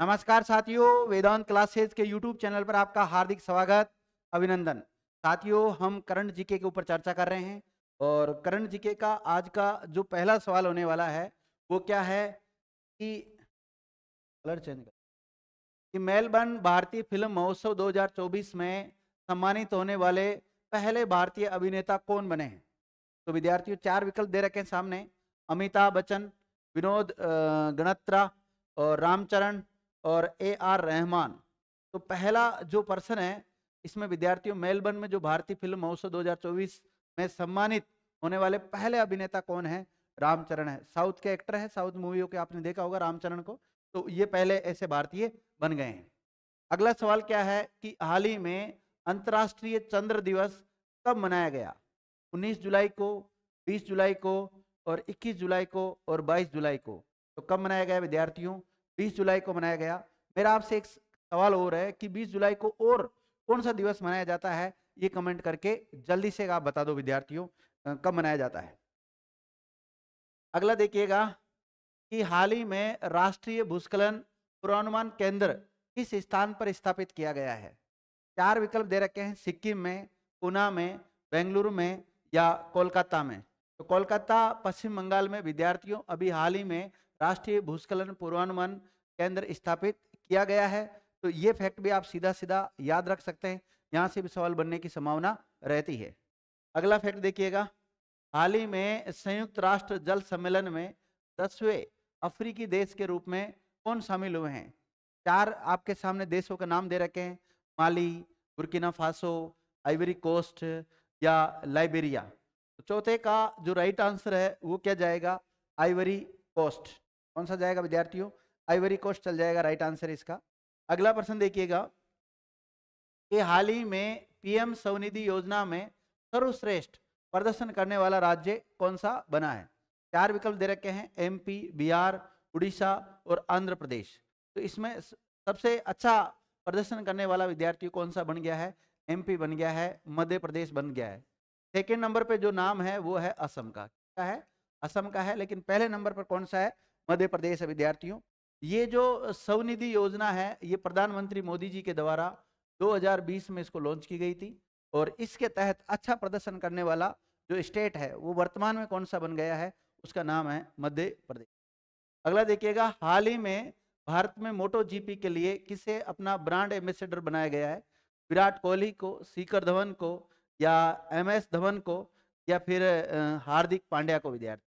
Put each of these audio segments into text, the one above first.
नमस्कार साथियों, वेदांत क्लासेस के यूट्यूब चैनल पर आपका हार्दिक स्वागत, अभिनंदन। साथियों, हम करंट जीके के ऊपर चर्चा कर रहे हैं और करंट जीके का आज का जो पहला सवाल होने वाला है वो क्या है कि कलर चेंज कर कि मेलबर्न भारतीय फिल्म महोत्सव 2024 में सम्मानित होने वाले पहले भारतीय अभिनेता कौन बने हैं। तो विद्यार्थियों, चार विकल्प दे रखे हैं सामने। अमिताभ बच्चन, विनोद गणत्रा और रामचरण और AR रहमान। तो पहला जो पर्सन है इसमें विद्यार्थियों, मेलबर्न में जो भारतीय फिल्म महोत्सव 2024 में सम्मानित होने वाले पहले अभिनेता कौन है? रामचरण है। साउथ के एक्टर है, साउथ मूवियों के आपने देखा होगा रामचरण को। तो ये पहले ऐसे भारतीय बन गए हैं। अगला सवाल क्या है कि हाल ही में अंतर्राष्ट्रीय चंद्र दिवस कब मनाया गया? 19 जुलाई को, 20 जुलाई को और 21 जुलाई को और 22 जुलाई को। तो कब मनाया गया विद्यार्थियों? 20 जुलाई को मनाया गया। मेरा आपसे एक सवाल और है कि 20 जुलाई को और कौन सा दिवस मनाया जाता है? ये कमेंट करके जल्दी से आप बता दो विद्यार्थियों, कब मनाया जाता है। अगला देखिएगा कि हाल ही में राष्ट्रीय भूस्खलन पूर्वानुमान केंद्र किस स्थान पर स्थापित किया गया है? चार विकल्प दे रखे हैं। सिक्किम में, पुणे में, बेंगलुरु में या कोलकाता में। तो कोलकाता पश्चिम बंगाल में विद्यार्थियों अभी हाल ही में राष्ट्रीय भूस्खलन पूर्वानुमान केंद्र स्थापित किया गया है। तो ये फैक्ट भी आप सीधा सीधा याद रख सकते हैं, यहाँ से भी सवाल बनने की संभावना रहती है। अगला फैक्ट देखिएगा, हाल ही में संयुक्त राष्ट्र जल सम्मेलन में 10वें अफ्रीकी देश के रूप में कौन शामिल हुए हैं? चार आपके सामने देशों का नाम दे रखे हैं। माली, बुर्किना फासो, आइवरी कोस्ट या लाइबेरिया। तो चौथे का जो राइट आंसर है वो क्या जाएगा? Ivory Coast. कौन सा जाएगा विद्यार्थियों? आइवरी कोस्ट चल जाएगा राइट आंसर इसका। अगला प्रश्न देखिएगा कि हाल ही में PM स्वनिधि योजना में सर्वश्रेष्ठ प्रदर्शन करने वाला राज्य कौन सा बना है? चार विकल्प दे रखे हैं। MP, बिहार, उड़ीसा और आंध्र प्रदेश। तो इसमें सबसे अच्छा प्रदर्शन करने वाला विद्यार्थी कौन सा बन गया है? MP बन गया है, मध्य प्रदेश बन गया है। सेकेंड नंबर पे जो नाम है वो है असम का। क्या है? असम का है। लेकिन पहले नंबर पर कौन सा है? मध्य प्रदेश है विद्यार्थियों। ये जो स्वनिधि योजना है ये प्रधानमंत्री मोदी जी के द्वारा 2020 में इसको लॉन्च की गई थी और इसके तहत अच्छा प्रदर्शन करने वाला जो स्टेट है वो वर्तमान में कौन सा बन गया है? उसका नाम है मध्य प्रदेश। अगला देखिएगा, हाल ही में भारत में MotoGP के लिए किसे अपना ब्रांड एम्बेसडर बनाया गया है? विराट कोहली को, शिखर धवन को या MS धवन को या फिर हार्दिक पांड्या को विद्यार्थी।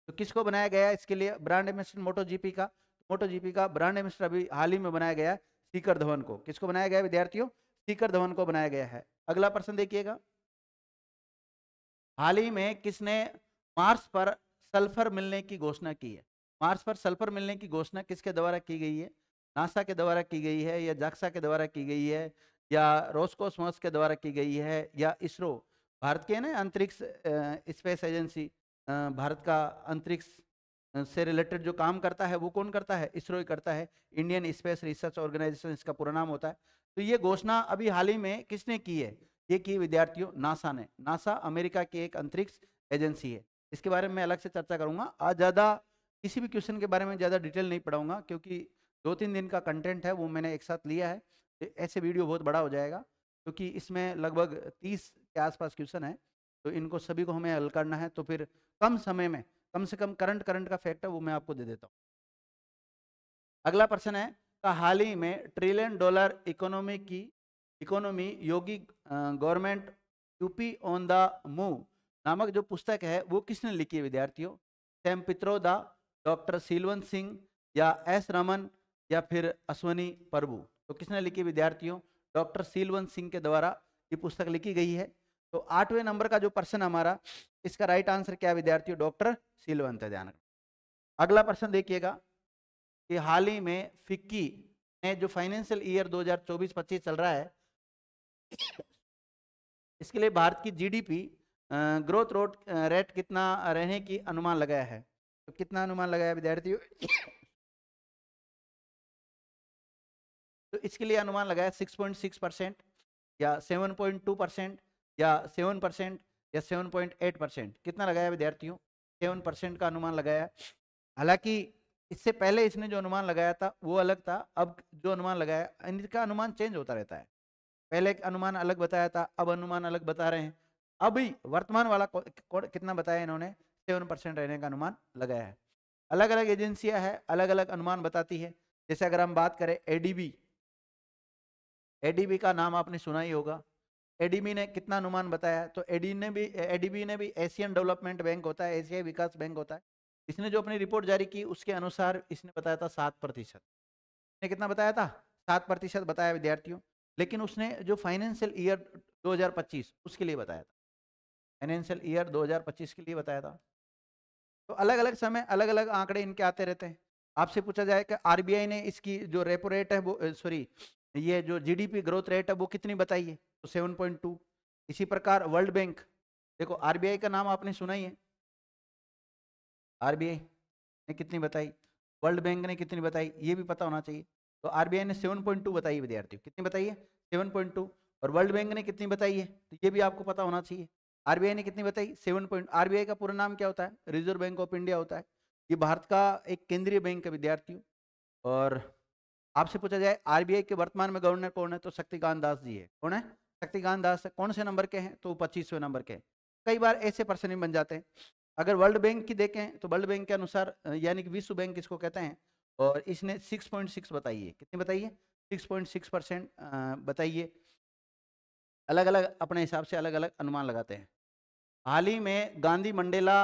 तो किसको बनाया गया है इसके लिए ब्रांड एम्बेसडर MotoGP का? MotoGP का ब्रांड एम्बेसडर अभी हाल ही में बनाया गया है शिखर धवन को। किसको बनाया गया है विद्यार्थियों? शिखर धवन को बनाया गया है। अगला प्रश्न देखिएगा, हाल ही में किसने मार्स पर सल्फर मिलने की घोषणा की है? मार्स पर सल्फर मिलने की घोषणा किसके द्वारा की गई है? नासा के द्वारा की गई है या जाक्सा के द्वारा की गई है या रोस्कोसमोस के द्वारा की गई है या इसरो? भारत के ना अंतरिक्ष स्पेस एजेंसी, भारत का अंतरिक्ष से रिलेटेड जो काम करता है वो कौन करता है? इसरो ही करता है। इंडियन स्पेस रिसर्च ऑर्गेनाइजेशन इसका पूरा नाम होता है। तो ये घोषणा अभी हाल ही में किसने की है? ये की विद्यार्थियों नासा ने। नासा अमेरिका की एक अंतरिक्ष एजेंसी है। इसके बारे में मैं अलग से चर्चा करूंगा। आज ज़्यादा किसी भी क्वेश्चन के बारे में ज़्यादा डिटेल नहीं पढ़ाऊंगा क्योंकि 2-3 दिन का कंटेंट है वो मैंने एक साथ लिया है। ऐसे वीडियो बहुत बड़ा हो जाएगा क्योंकि इसमें लगभग 30 के आसपास क्वेश्चन है। तो इनको सभी को हमें हल करना है, तो फिर कम समय में कम से कम करंट का फैक्ट है वो मैं आपको दे देता हूँ। अगला प्रश्न है का हाल ही में $1 trillion economy Yogi government UP on the move नामक जो पुस्तक है वो किसने लिखी है विद्यार्थियों? सैम पित्रोदा, डॉक्टर सीलवंत सिंह या S रमन या फिर अश्वनी प्रभु। तो किसने लिखी विद्यार्थियों? डॉक्टर सीलवंत सिंह के द्वारा ये पुस्तक लिखी गई है। तो 8वें नंबर का जो प्रश्न हमारा, इसका राइट आंसर क्या है विद्यार्थियों? डॉक्टर सीलवंत है। ध्यान रखना। अगला प्रश्न देखिएगा कि हाल ही में फिक्की में जो फाइनेंशियल ईयर 2024-25 चल रहा है इसके लिए भारत की GDP ग्रोथ रेट कितना रहने की अनुमान लगाया है? तो कितना अनुमान लगाया विद्यार्थियों? तो इसके लिए अनुमान लगाया 6.6% या 7.2% या 7% या 7.8%। कितना लगाया विद्यार्थियों? 7% का अनुमान लगाया। हालांकि इससे पहले इसने जो अनुमान लगाया था वो अलग था, अब जो अनुमान लगाया, इनका अनुमान चेंज होता रहता है। पहले एक अनुमान अलग बताया था, अब अनुमान अलग बता रहे हैं। अभी वर्तमान वाला कितना बताया इन्होंने, 7% रहने का अनुमान लगाया है। अलग अलग एजेंसियां हैं, अलग अलग अनुमान बताती है। जैसे अगर हम बात करें एडीबी, एडीबी का नाम आपने सुना ही होगा। एडीबी ने कितना अनुमान बताया, तो एडीबी ने भी एशियन डेवलपमेंट बैंक होता है, एशियाई विकास बैंक होता है। इसने जो अपनी रिपोर्ट जारी की उसके अनुसार इसने बताया था 7%। ने कितना बताया था, 7% बताया विद्यार्थियों। लेकिन उसने जो फाइनेंशियल ईयर 2025 उसके लिए बताया था, फाइनेंशियल ईयर 2025 के लिए बताया था। तो अलग अलग समय अलग अलग आंकड़े इनके आते रहते हैं। आपसे पूछा जाए कि आरबीआई ने इसकी जो रेपो रेट है वो सॉरी ये जो जीडीपी ग्रोथ रेट है वो कितनी बताई है, तो 7.2। इसी प्रकार वर्ल्ड बैंक, देखो आरबीआई का नाम आपने सुना ही है, आरबीआई ने कितनी बताई, वर्ल्ड बैंक ने कितनी बताई, ये भी पता होना चाहिए। तो आरबीआई ने 7.2 बताई विद्यार्थियों, कितनी बताई है, 7.2। और वर्ल्ड बैंक ने कितनी बताई है, तो ये भी आपको पता होना चाहिए। आरबीआई ने कितनी बताई, 7 आरबीआई का पूरा नाम क्या होता है, रिजर्व बैंक ऑफ इंडिया होता है। ये भारत का एक केंद्रीय बैंक है विद्यार्थियों। और आपसे पूछा जाए आरबीआई के वर्तमान में गवर्नर कौन है, तो शक्तिकांत दास जी है। कौन है, शक्तिकांत दास है। कौन से नंबर के हैं, तो 25वें नंबर के। कई बार ऐसे पर्सन ही बन जाते हैं। अगर वर्ल्ड बैंक की देखें तो वर्ल्ड बैंक के अनुसार यानी कि विश्व बैंक इसको कहते हैं, और इसने 6.6 बताई है, कितनी बताई है, 6.6% बताइए। अलग अलग अपने हिसाब से अलग अलग अनुमान लगाते हैं। हाल ही में गांधी मंडेला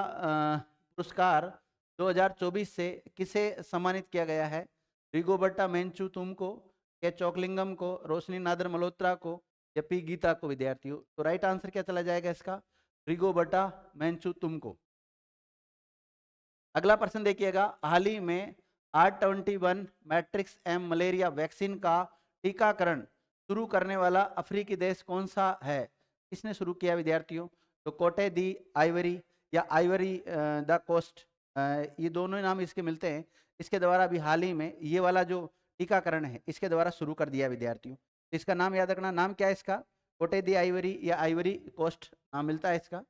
पुरस्कार 2024 से किसे सम्मानित किया गया है, रिगोबर्टा मेंचू तुम को, के चौकलिंगम को, रोशनी नादर मल्होत्रा को, या पी गीता को विद्यार्थियों। तो राइट आंसर क्या चला जाएगा इसका, रिगोबर्टा मेंचू तुम को। अगला प्रश्न देखिएगा, हाल ही में R21 matrix M malaria vaccine का टीकाकरण शुरू करने वाला अफ्रीकी देश कौन सा है, किसने शुरू किया विद्यार्थियों, तो कोटे दी आइवरी या आइवरी द कोस्ट, ये दोनों नाम इसके मिलते हैं। इसके द्वारा अभी हाल ही में ये वाला जो टीकाकरण है इसके द्वारा शुरू कर दिया विद्यार्थियों। इसका नाम याद रखना, नाम क्या है इसका, कोटे दी आइवरी या आइवरी कोस्ट नाम मिलता है इसका।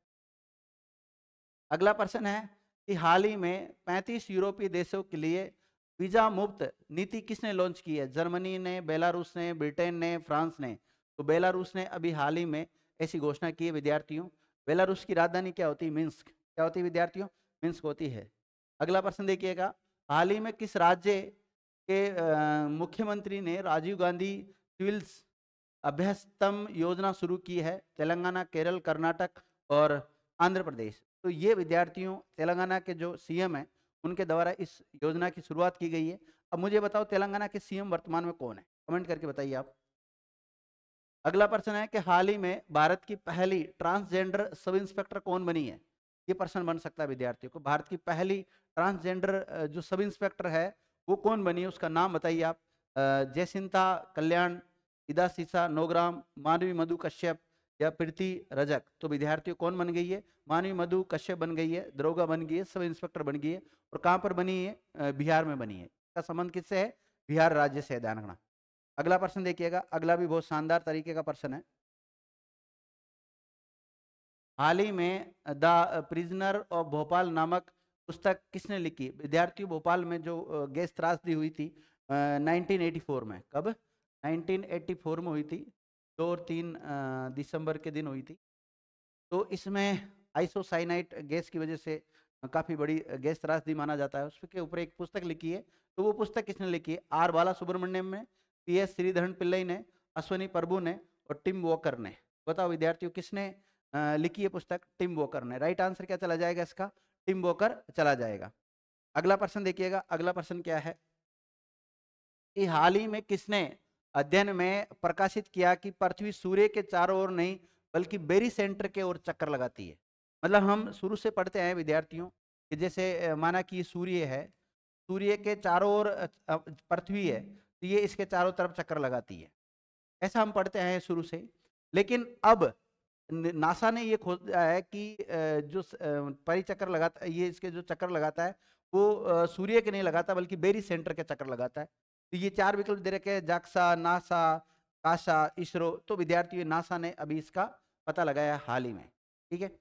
अगला प्रश्न है कि हाल ही में 35 यूरोपीय देशों के लिए वीजा मुक्त नीति किसने लॉन्च की है, जर्मनी ने, बेलारूस ने, ब्रिटेन ने, फ्रांस ने। तो बेलारूस ने अभी हाल ही में ऐसी घोषणा की है विद्यार्थियों। बेलारूस की राजधानी क्या होती है, मिन्स्क। क्या होती है विद्यार्थियों, मिन्स्क होती है। अगला प्रश्न देखिएगा, हाल ही में किस राज्य के मुख्यमंत्री ने राजीव गांधी सिविल्स अभ्यस्तम योजना शुरू की है, तेलंगाना, केरल, कर्नाटक और आंध्र प्रदेश। तो ये विद्यार्थियों तेलंगाना के जो सीएम हैं उनके द्वारा इस योजना की शुरुआत की गई है। अब मुझे बताओ तेलंगाना के सीएम वर्तमान में कौन है, कमेंट करके बताइए आप। अगला प्रश्न है कि हाल ही में भारत की पहली ट्रांसजेंडर सब इंस्पेक्टर कौन बनी है, ये प्रश्न बन सकता है विद्यार्थियों को। भारत की पहली ट्रांसजेंडर जो सब इंस्पेक्टर है वो कौन बनी है, उसका नाम बताइए आप। जयसिंता कल्याण, इदा सीसा नोग्राम, मानवी मधु कश्यप या प्रीति रजक। तो विद्यार्थियों कौन बन गई है, मानवी मधु कश्यप बन गई है, दरोगा बन गई है, सब इंस्पेक्टर बन गई है। और कहाँ पर बनी है, बिहार में बनी है। इसका संबंध किससे है, बिहार राज्य से है, ध्यान रखना। अगला प्रश्न देखिएगा, अगला भी बहुत शानदार तरीके का प्रश्न है। हाल ही में द प्रिजनर ऑफ भोपाल नामक पुस्तक किसने लिखी, विद्यार्थियों भोपाल में जो गैस त्रासदी हुई थी 1984 में, कब, 1984 में हुई थी, 2 और 3 दिसंबर के दिन हुई थी। तो इसमें आइसोसाइनाइट गैस की वजह से काफ़ी बड़ी गैस त्रासदी माना जाता है, उसके ऊपर एक पुस्तक लिखी है। तो वो पुस्तक किसने लिखी है, आर बाला सुब्रमण्यम ने, PS श्रीधरन पिल्लई ने, अश्वनी प्रभु ने और टिम वॉकर ने। बताओ विद्यार्थियों किसने लिखी है पुस्तक, टिम वॉकर ने। राइट आंसर क्या चला जाएगा इसका, टिम वॉकर चला जाएगा। अगला प्रश्न देखिएगा, अगला प्रश्न क्या है कि हाल ही में किसने अध्ययन में प्रकाशित किया कि पृथ्वी सूर्य के चारों ओर नहीं बल्कि बेरी सेंटर के ओर चक्कर लगाती है। मतलब हम शुरू से पढ़ते हैं विद्यार्थियों कि जैसे माना कि सूर्य है, सूर्य के चारों ओर पृथ्वी है, तो ये इसके चारों तरफ चक्कर लगाती है, ऐसा हम पढ़ते हैं शुरू से। लेकिन अब नासा ने ये खोजा है कि जो परिचक्कर लगाता है, ये इसके जो चक्कर लगाता है वो सूर्य के नहीं लगाता बल्कि बेरी सेंटर के चक्कर लगाता है। तो ये 4 विकल्प दे रखे हैं, जाक्सा, नासा, कासा, इसरो। तो विद्यार्थियों नासा ने अभी इसका पता लगाया हाल ही में, ठीक है।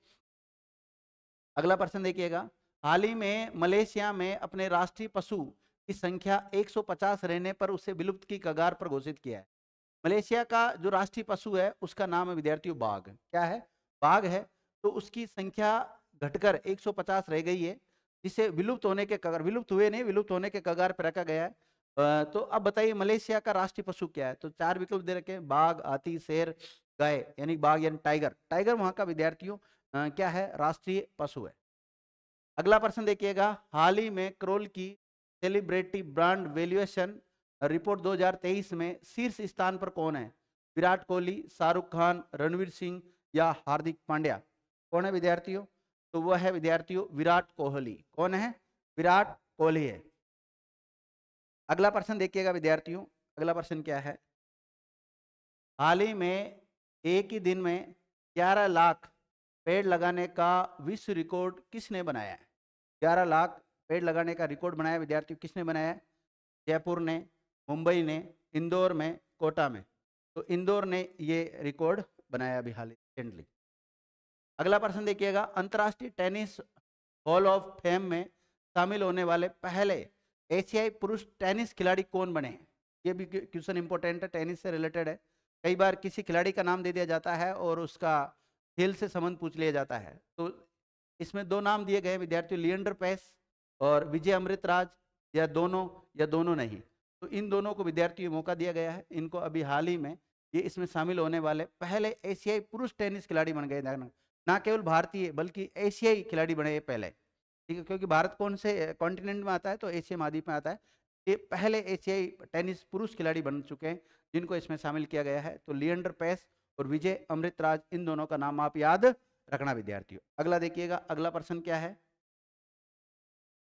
अगला प्रश्न देखिएगा, हाल ही में मलेशिया में अपने राष्ट्रीय पशु की संख्या 150 रहने पर उसे विलुप्त की कगार पर घोषित किया है। मलेशिया का जो राष्ट्रीय पशु है उसका नाम है विद्यार्थियों बाघ। क्या है? बाघ है। तो उसकी संख्या घटकर 150 रह गई है, जिसे विलुप्त होने के कगार, विलुप्त हुए नहीं, विलुप्त होने के कगार पर रखा गया है। तो अब बताइए मलेशिया का राष्ट्रीय पशु क्या है? तो 4 विकल्प दे रखे हैं, बाघ, हाथी, शेर, गाय, यानी बाघ यानी टाइगर। टाइगर वहां का विद्यार्थियों क्या है? राष्ट्रीय पशु है। अगला प्रश्न देखिएगा, हाल ही में क्रोल की सेलिब्रिटी ब्रांड वैल्यूएशन रिपोर्ट 2023 में शीर्ष स्थान पर कौन है? विराट कोहली, शाहरुख खान, रणवीर सिंह या हार्दिक पांड्या? कौन है विद्यार्थियों? तो वह है विद्यार्थियों विराट कोहली। कौन है? विराट कोहली है। अगला प्रश्न देखिएगा विद्यार्थियों, अगला प्रश्न क्या है? हाल ही में एक ही दिन में 11 लाख पेड़ लगाने का विश्व रिकॉर्ड किसने बनाया है? 11 लाख पेड़ लगाने का रिकॉर्ड बनाया विद्यार्थियों, किसने बनाया है? जयपुर ने, मुंबई ने, इंदौर में, कोटा में? तो इंदौर ने ये रिकॉर्ड बनाया अभी हाल रिसेंटली। अगला प्रश्न देखिएगा, अंतर्राष्ट्रीय टेनिस हॉल ऑफ फेम में शामिल होने वाले पहले एशियाई पुरुष टेनिस खिलाड़ी कौन बने हैं? ये भी क्वेश्चन इंपॉर्टेंट है, टेनिस से रिलेटेड है। कई बार किसी खिलाड़ी का नाम दे दिया जाता है और उसका खेल से संबंध पूछ लिया जाता है। तो इसमें दो नाम दिए गए विद्यार्थियों, लिएंडर पेस और विजय अमृतराज, या दोनों नहीं। तो इन दोनों को विद्यार्थियों मौका दिया गया है। इनको अभी हाल ही में ये इसमें शामिल होने वाले पहले एशियाई पुरुष टेनिस खिलाड़ी बन गए, ना केवल भारतीय बल्कि एशियाई खिलाड़ी बने ये पहले। ठीक है, क्योंकि भारत कौन से कॉन्टिनेंट में आता है? तो एशिया महाद्वीप में आता है। ये पहले एशियाई टेनिस पुरुष खिलाड़ी बन चुके हैं जिनको इसमें शामिल किया गया है। तो लिएंडर पेस और विजय अमृतराज, इन दोनों का नाम आप याद रखना विद्यार्थियों। अगला देखिएगा, अगला प्रश्न क्या है?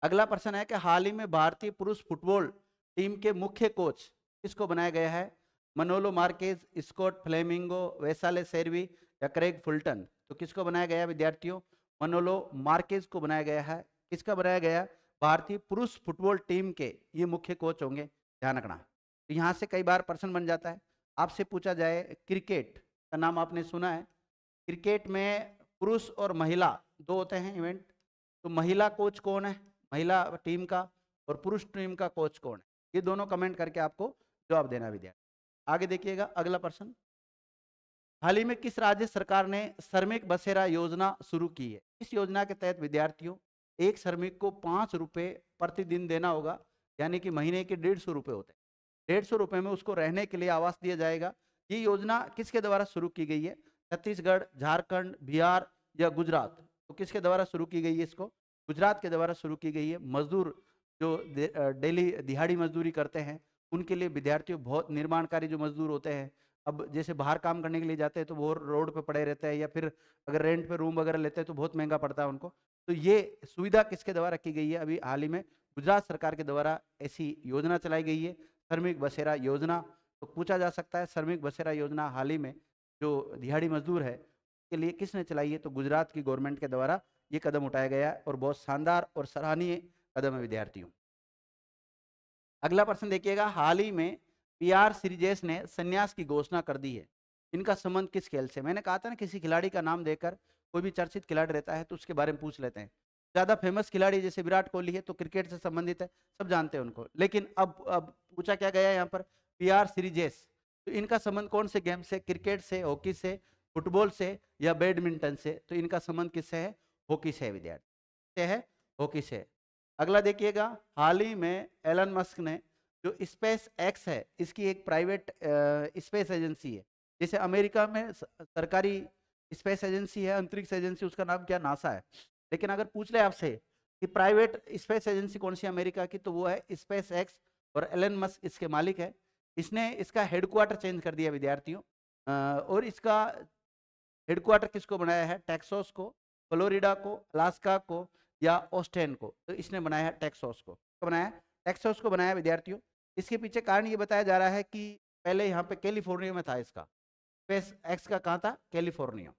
अगला प्रश्न है कि हाल ही में भारतीय पुरुष फुटबॉल टीम के मुख्य कोच किसको बनाया गया है? मनोलो मार्केज, स्कॉट फ्लेमिंगो, वैसाले सेर्वी या क्रेग फुलटन? तो किसको बनाया गया विद्यार्थियों? मनोलो मार्केज को बनाया गया है। किसका बनाया गया? भारतीय पुरुष फुटबॉल टीम के ये मुख्य कोच होंगे, ध्यान रखना। तो यहाँ से कई बार प्रश्न बन जाता है, आपसे पूछा जाए क्रिकेट का नाम आपने सुना है? क्रिकेट में पुरुष और महिला दो होते हैं इवेंट। तो महिला कोच कौन है महिला टीम का, और पुरुष टीम का कोच कौन है? ये दोनों कमेंट करके आपको जवाब देना विद्यार्थी। आगे देखिएगा, अगला प्रश्न, हाल ही में किस राज्य सरकार ने श्रमिक बसेरा योजना शुरू की है? इस योजना के तहत विद्यार्थियों एक श्रमिक को 5 रुपए प्रतिदिन देना होगा, यानी कि महीने के 150 रुपए होते हैं। 150 रुपए में उसको रहने के लिए आवास दिया जाएगा। ये योजना किसके द्वारा शुरू की गई है? छत्तीसगढ़, झारखंड, बिहार या गुजरात? तो किसके द्वारा शुरू की गई है? इसको गुजरात के द्वारा शुरू की गई है। मजदूर जो डेली दिहाड़ी मजदूरी करते हैं उनके लिए विद्यार्थियों, बहुत निर्माणकारी जो मजदूर होते हैं, अब जैसे बाहर काम करने के लिए जाते हैं तो वो रोड पे पड़े रहते हैं, या फिर अगर रेंट पे रूम वगैरह लेते हैं तो बहुत महंगा पड़ता है उनको। तो ये सुविधा किसके द्वारा की गई है? अभी हाल ही में गुजरात सरकार के द्वारा ऐसी योजना चलाई गई है, श्रमिक बसेरा योजना। तो पूछा जा सकता है श्रमिक बसेरा योजना हाल ही में जो दिहाड़ी मजदूर है के लिए किसने चलाई है? तो गुजरात की गवर्नमेंट के द्वारा ये कदम उठाया गया है और बहुत शानदार और सराहनीय कदम है विद्यार्थियों। अगला प्रश्न देखिएगा, हाल ही में पीआर सीरीजेस ने संन्यास की घोषणा कर दी है। इनका संबंध किस खेल से? मैंने कहा था ना, किसी खिलाड़ी का नाम देकर कोई भी चर्चित खिलाड़ी रहता है तो उसके बारे में पूछ लेते हैं। ज्यादा फेमस खिलाड़ी जैसे विराट कोहली है तो क्रिकेट से संबंधित है, सब जानते हैं उनको। लेकिन अब पूछा क्या गया है यहाँ पर? पीआर सीरीजेस। तो इनका संबंध कौन से गेम से? क्रिकेट से, हॉकी से, फुटबॉल से या बैडमिंटन से? तो इनका संबंध किससे है? हॉकी से है विद्यार्थी, से है हॉकी से। अगला देखिएगा, हाल ही में एलन मस्क ने जो स्पेस एक्स है इसकी एक प्राइवेट स्पेस एजेंसी है। जैसे अमेरिका में सरकारी स्पेस एजेंसी है, अंतरिक्ष एजेंसी, उसका नाम क्या? नासा है। लेकिन अगर पूछ ले आपसे कि प्राइवेट स्पेस एजेंसी कौन सी अमेरिका की, तो वो है स्पेस एक्स और एलन मस्क इसके मालिक है। इसने इसका हेडक्वार्टर चेंज कर दिया विद्यार्थियों, और इसका हेडक्वार्टर किसको बनाया है? टेक्सास को, फ्लोरिडा को, अलास्का को या ऑस्टिन को? तो इसने बनाया है टेक्सास को। तो बनाया टेक्सास को बनाया विद्यार्थियों। इसके पीछे कारण ये बताया जा रहा है कि पहले यहाँ पे कैलिफोर्निया में था इसका स्पेस एक्स का। कहाँ था? कैलिफोर्निया,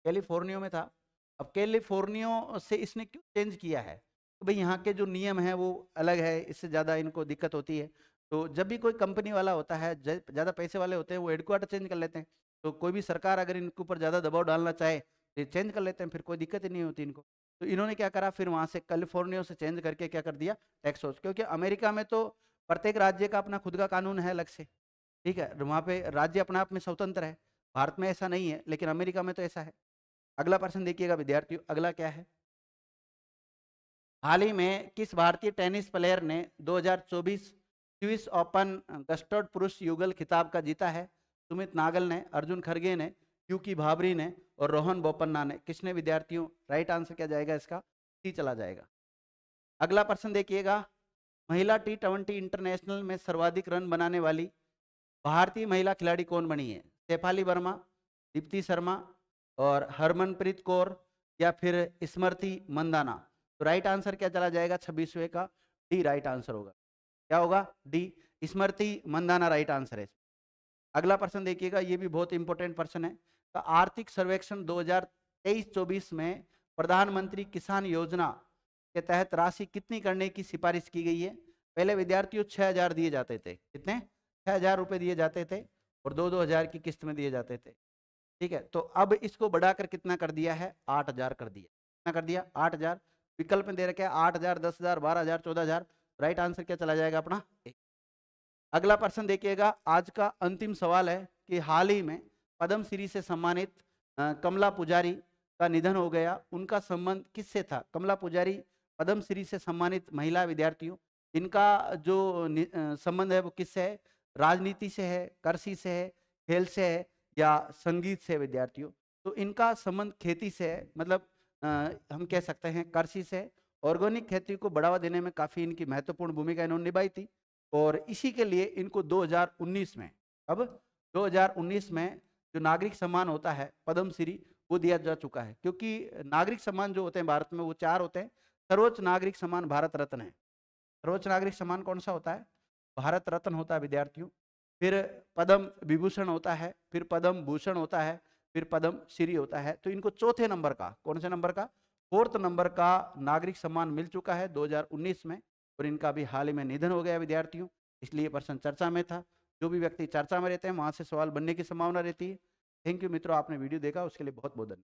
कैलिफोर्निया में था। अब कैलिफोर्निया से इसने क्यों चेंज किया है? तो भाई यहाँ के जो नियम हैं वो अलग है, इससे ज़्यादा इनको दिक्कत होती है। तो जब भी कोई कंपनी वाला होता है, ज़्यादा पैसे वाले होते हैं, वो हेडक्वार्टर चेंज कर लेते हैं। तो कोई भी सरकार अगर इनके ऊपर ज़्यादा दबाव डालना चाहे तो चेंज कर लेते हैं, फिर कोई दिक्कत ही नहीं होती इनको। तो इन्होंने क्या करा, फिर वहां से कैलिफोर्निया से चेंज करके क्या कर दिया, टेक्सास। क्योंकि अमेरिका में तो प्रत्येक राज्य का अपना खुद का कानून है अलग से, ठीक है, वहां पे राज्य अपने आप में स्वतंत्र है। भारत में ऐसा नहीं है, लेकिन अमेरिका में तो ऐसा है। अगला प्रश्न देखिएगा विद्यार्थियों, अगला क्या है, हाल ही में किस भारतीय टेनिस प्लेयर ने 2024 स्विस ओपन गस्टर्ड पुरुष युगल खिताब का जीता है? सुमित नागल ने, अर्जुन खरगे ने, यूकी भाबरी ने और रोहन बोपन्ना ने। किसने विद्यार्थियों? राइट आंसर क्या जाएगा इसका? सी चला जाएगा। अगला प्रश्न देखिएगा, महिला T20 इंटरनेशनल में सर्वाधिक रन बनाने वाली भारतीय महिला खिलाड़ी कौन बनी है? शेफाली वर्मा, दीप्ति शर्मा और हरमनप्रीत कौर या फिर स्मृति मंदाना? तो राइट आंसर क्या चला जाएगा 26वें का? डी राइट आंसर होगा। क्या होगा? डी, स्मृति मंदाना राइट आंसर है। अगला प्रश्न देखिएगा, ये भी बहुत इंपॉर्टेंट प्रश्न है। तो आर्थिक सर्वेक्षण 2023-24 में प्रधानमंत्री किसान योजना के तहत राशि कितनी करने की सिफारिश की गई है? पहले विद्यार्थियों 6,000 दिए जाते थे। कितने? 6,000 रुपए दिए जाते थे और 2-2 हजार की किस्त में दिए जाते थे, ठीक है। तो अब इसको बढ़ाकर कितना कर दिया है? 8,000 कर दिया। कितना कर दिया? 8,000। विकल्प में दे रखे 8,000, 10,000, 12,000, 14,000। राइट आंसर क्या चला जाएगा अपना? अगला प्रश्न देखिएगा, आज का अंतिम सवाल है कि हाल ही में पद्मश्री से सम्मानित कमला पुजारी का निधन हो गया। उनका संबंध किससे था? कमला पुजारी पद्मश्री से सम्मानित महिला विद्यार्थियों, इनका जो संबंध है वो किससे है? राजनीति से है, कृषि से है, खेल से है या संगीत से? विद्यार्थियों, तो इनका संबंध खेती से है, मतलब हम कह सकते हैं कृषि से। ऑर्गेनिक खेती को बढ़ावा देने में काफी इनकी महत्वपूर्ण भूमिका इन्होंने निभाई थी और इसी के लिए इनको 2019 में, अब 2019 में जो नागरिक सम्मान होता है पद्मश्री, वो दिया जा चुका है। क्योंकि नागरिक सम्मान जो होते हैं भारत में वो 4 होते हैं। सर्वोच्च नागरिक सम्मान भारत रत्न है। सर्वोच्च नागरिक सम्मान कौन सा होता है? भारत रत्न होता है विद्यार्थियों। फिर पद्म विभूषण होता है, फिर पद्म भूषण होता है, फिर पद्म श्री होता है। तो इनको चौथे नंबर का, कौन से नंबर का? 4th नंबर का नागरिक सम्मान मिल चुका है 2019 में और इनका भी हाल ही में निधन हो गया विद्यार्थियों, इसलिए प्रश्न चर्चा में था। जो भी व्यक्ति चर्चा में रहते हैं वहां से सवाल बनने की संभावना रहती है। थैंक यू मित्रों, आपने वीडियो देखा उसके लिए बहुत बहुत धन्यवाद।